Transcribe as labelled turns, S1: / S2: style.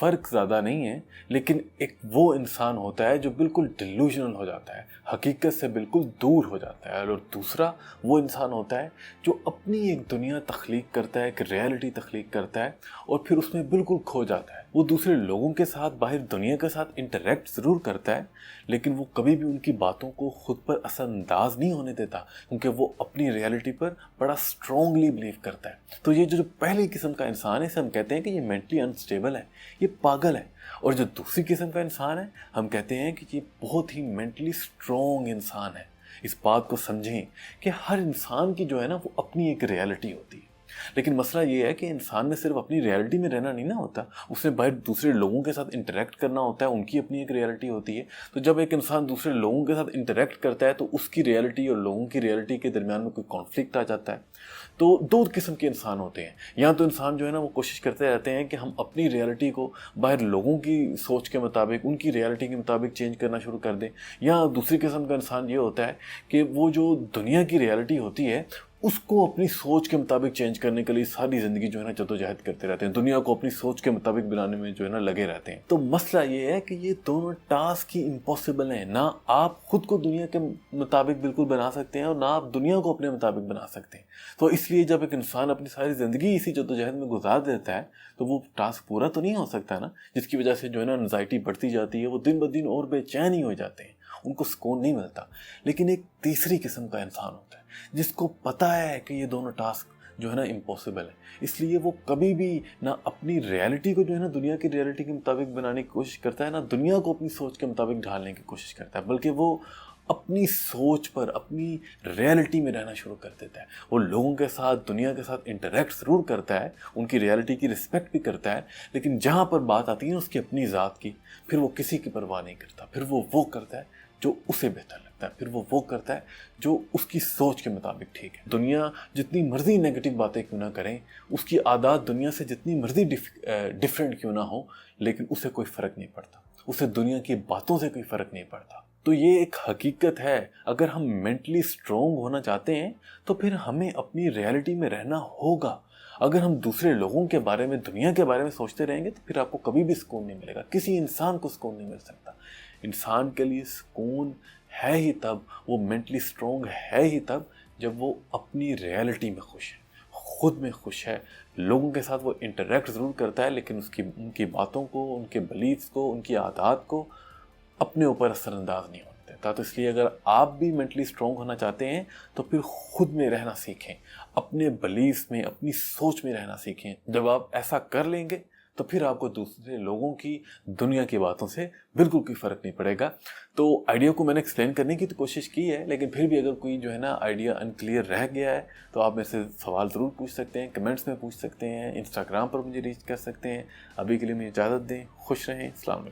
S1: فرق زیادہ نہیں ہے، لیکن ایک وہ انسان ہوتا ہے جو بالکل ڈیلوژنل ہو جاتا ہے، حقیقت سے بالکل دور ہو جاتا ہے، اور دوسرا وہ انسان ہوتا ہے جو اپنی ایک دنیا تخلیق کرتا ہے، ایک ریالٹی تخلیق کرتا ہے اور پھر اس میں بالکل کھو جاتا ہے۔ وہ دوسرے لوگوں کے ساتھ، باہر دنیا کے ساتھ انٹریکٹ ضرور کرتا ہے، لیکن وہ کبھی بھی ان کی باتوں کو خود پر اثر انداز نہیں ہونے دیتا، کیونکہ وہ اپنی ریالٹی پر بڑا اسٹرانگلی بلیو کرتا ہے۔ تو یہ جو پہلی قسم کا انسان ہے، اسے ہم کہتے ہیں کہ یہ مینٹلی انسٹیبل ہے، یہ پاگل ہے، اور جو دوسری قسم کا انسان ہے، ہم کہتے ہیں کہ یہ بہت ہی مینٹلی اسٹرانگ انسان ہے۔ اس بات کو سمجھیں کہ ہر انسان کی جو ہے نا وہ اپنی ایک ریالٹی ہوتی ہے، لیکن مسئلہ یہ ہے کہ انسان نے صرف اپنی ریالٹی میں رہنا نہیں نہ ہوتا، اس نے باہر دوسرے لوگوں کے ساتھ انٹریکٹ کرنا ہوتا ہے، ان کی اپنی ایک ریالٹی ہوتی ہے۔ تو جب ایک انسان دوسرے لوگوں کے ساتھ انٹریکٹ کرتا ہے تو اس کی ریالٹی اور لوگوں کی ریالٹی کے درمیان میں کوئی کانفلکٹ آ جاتا ہے۔ تو دو قسم کے انسان ہوتے ہیں، یا تو انسان جو ہے نا وہ کوشش کرتے رہتے ہیں کہ ہم اپنی ریالٹی کو باہر لوگوں کی سوچ کے مطابق، ان کی ریالٹی کے مطابق چینج کرنا شروع کر دیں، یا دوسری قسم کا انسان یہ ہوتا ہے کہ وہ جو دنیا کی ریالٹی ہوتی ہے اس کو اپنی سوچ کے مطابق چینج کرنے کے لیے ساری زندگی جو ہے نا جدوجہد کرتے رہتے ہیں، دنیا کو اپنی سوچ کے مطابق بنانے میں جو ہے نا لگے رہتے ہیں۔ تو مسئلہ یہ ہے کہ یہ دونوں ٹاسک ہی امپاسبل ہیں، نہ آپ خود کو دنیا کے مطابق بالکل بنا سکتے ہیں اور نہ آپ دنیا کو اپنے مطابق بنا سکتے ہیں۔ تو اس لیے جب ایک انسان اپنی ساری زندگی اسی جدوجہد میں گزار دیتا ہے تو وہ ٹاسک پورا تو نہیں ہو سکتا نا، جس کی وجہ سے جو ہے نا انزائٹی بڑھتی جاتی ہے، وہ دن بدن اور بے چین ہی ہو جاتے ہیں، ان کو سکون نہیں ملتا۔ لیکن ایک تیسری قسم کا انسان ہوتا ہے جس کو پتہ ہے کہ یہ دونوں ٹاسک جو ہے نا امپاسبل ہے، اس لیے وہ کبھی بھی نہ اپنی ریالٹی کو جو ہے نا دنیا کی ریالٹی کے مطابق بنانے کی کوشش کرتا ہے، نہ دنیا کو اپنی سوچ کے مطابق ڈھالنے کی کوشش کرتا ہے، بلکہ وہ اپنی سوچ پر، اپنی ریالٹی میں رہنا شروع کر دیتا ہے۔ وہ لوگوں کے ساتھ، دنیا کے ساتھ انٹریکٹ ضرور کرتا ہے، ان کی ریالٹی کی رسپیکٹ بھی کرتا ہے، لیکن جہاں پر بات آتی ہے اس کی اپنی ذات کی، پھر وہ کسی کی پرواہ نہیں کرتا، پھر وہ کرتا ہے جو اسے بہتر لگتا ہے، پھر وہ کرتا ہے جو اس کی سوچ کے مطابق ٹھیک ہے۔ دنیا جتنی مرضی نیگیٹو باتیں کیوں نہ کریں، اس کی عادات دنیا سے جتنی مرضی ڈیفرنٹ کیوں نہ ہو، لیکن اسے کوئی فرق نہیں پڑتا، اسے دنیا کی باتوں سے کوئی فرق نہیں پڑتا۔ تو یہ ایک حقیقت ہے، اگر ہم مینٹلی اسٹرانگ ہونا چاہتے ہیں تو پھر ہمیں اپنی ریالٹی میں رہنا ہوگا۔ اگر ہم دوسرے لوگوں کے بارے میں، دنیا کے بارے میں سوچتے رہیں گے تو پھر آپ کو کبھی بھی سکون نہیں ملے گا، کسی انسان کو سکون نہیں مل سکتا۔ انسان کے لیے سکون ہے ہی تب، وہ مینٹلی اسٹرانگ ہے ہی تب جب وہ اپنی ریالٹی میں خوش ہے، خود میں خوش ہے۔ لوگوں کے ساتھ وہ انٹریکٹ ضرور کرتا ہے، لیکن ان کی باتوں کو، ان کے بلیفز کو، ان کی عادات کو اپنے اوپر اثر انداز نہیں ہونے دیتا۔ تو اس لیے اگر آپ بھی مینٹلی اسٹرانگ ہونا چاہتے ہیں تو پھر خود میں رہنا سیکھیں، اپنے بلیفز میں، اپنی سوچ میں رہنا سیکھیں۔ جب آپ ایسا کر لیں گے تو پھر آپ کو دوسرے لوگوں کی، دنیا کی باتوں سے بالکل کوئی فرق نہیں پڑے گا۔ تو آئیڈیا کو میں نے ایکسپلین کرنے کی تو کوشش کی ہے، لیکن پھر بھی اگر کوئی جو ہے نا آئیڈیا انکلیئر رہ گیا ہے تو آپ میرے سے سوال ضرور پوچھ سکتے ہیں، کمنٹس میں پوچھ سکتے ہیں، انسٹاگرام پر مجھے ریچ کر سکتے ہیں۔ ابھی کے لیے مجھے اجازت دیں، خوش رہیں، السلام علیکم۔